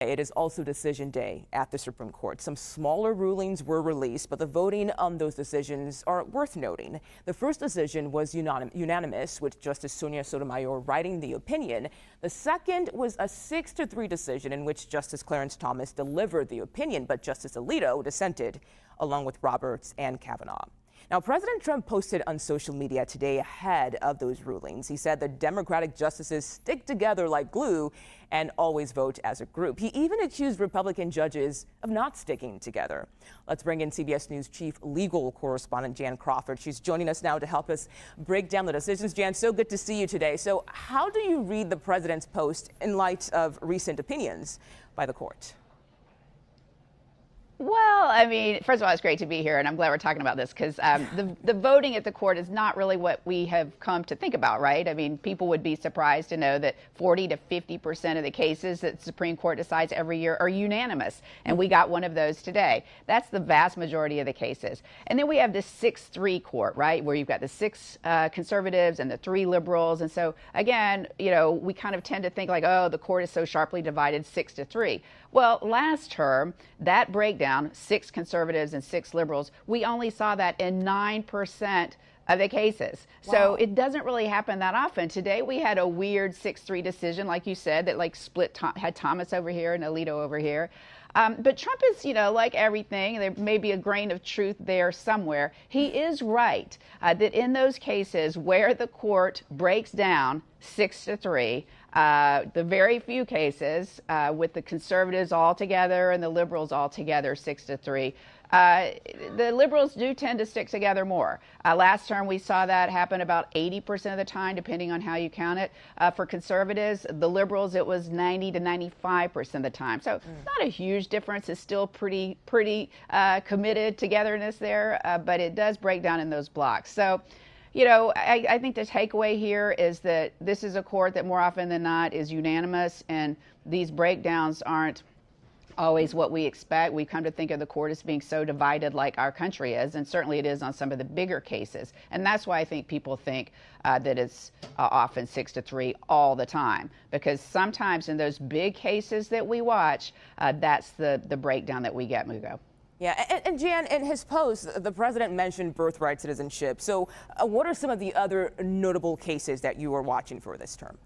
It is also decision day at the Supreme Court. Some smaller rulings were released, but the voting on those decisions are worth noting. The first decision was unanimous, with Justice Sonia Sotomayor writing the opinion. The second was a 6-3 decision in which Justice Clarence Thomas delivered the opinion, but Justice Alito dissented, along with Roberts and Kavanaugh. Now, President Trump posted on social media today ahead of those rulings. He said the Democratic justices stick together like glue and always vote as a group. He even accused Republican judges of not sticking together. Let's bring in CBS News chief legal correspondent Jan Crawford. She's joining us now to help us break down the decisions. Jan, so good to see you today. So how do you read the president's post in light of recent opinions by the court? Well, I mean, first of all, it's great to be here, and I'm glad we're talking about this because the voting at the court is not really what we have come to think about, right? I mean, people would be surprised to know that 40 to 50% of the cases that the Supreme Court decides every year are unanimous, and we got one of those today. That's the vast majority of the cases. And then we have this 6-3 court, right, where you've got the 6 conservatives and the 3 liberals. And so, again, you know, we kind of tend to think like, oh, the court is so sharply divided 6-3. Well, last term, that breakdown, 6 conservatives and 6 liberals, we only saw that in 9% of the cases. Wow. So it doesn't really happen that often. Today we had a weird 6-3 decision, like you said, that like had Thomas over here and Alito over here. But Trump is, you know, like everything, there may be a grain of truth there somewhere. He is right that in those cases where the court breaks down 6-3, the very few cases with the conservatives all together and the liberals all together 6-3, the liberals do tend to stick together more. Last term, we saw that happen about 80% of the time, depending on how you count it. For conservatives, the liberals, it was 90 to 95% of the time. So not a huge difference. It's still pretty committed togetherness there, but it does break down in those blocks. So, you know, I think the takeaway here is that this is a court that more often than not is unanimous, and these breakdowns aren't always what we expect. We come to think of the court as being so divided like our country is, and certainly it is on some of the bigger cases. And that's why I think people think that it's often 6-3 all the time, because sometimes in those big cases that we watch, that's the breakdown that we get, Mugo. Yeah, and Jan, in his post, the president mentioned birthright citizenship. So what are some of the other notable cases that you are watching for this term?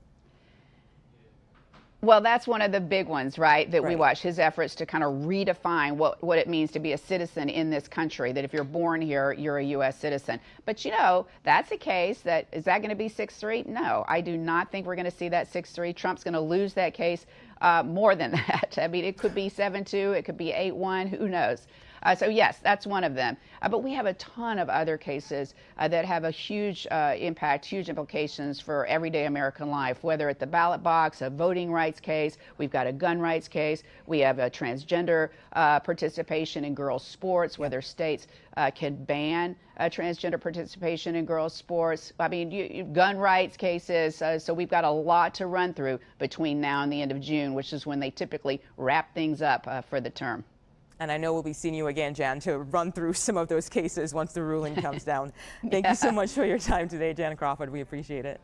Well, that's one of the big ones, right, that we watch, his efforts to kind of redefine what it means to be a citizen in this country, that if you're born here, you're a U.S. citizen. But, you know, that's a case that, is that going to be 6-3? No, I do not think we're going to see that 6-3. Trump's going to lose that case more than that. I mean, it could be 7-2, it could be 8-1, who knows? So yes, that's one of them. But we have a ton of other cases that have a huge impact, huge implications for everyday American life, whether at the ballot box, a voting rights case, we've got a gun rights case, we have a transgender participation in girls' sports, whether states can ban transgender participation in girls' sports. I mean, gun rights cases. So we've got a lot to run through between now and the end of June, which is when they typically wrap things up for the term. And I know we'll be seeing you again, Jan, to run through some of those cases once the ruling comes down. Thank you so much for your time today, Jan Crawford. We appreciate it.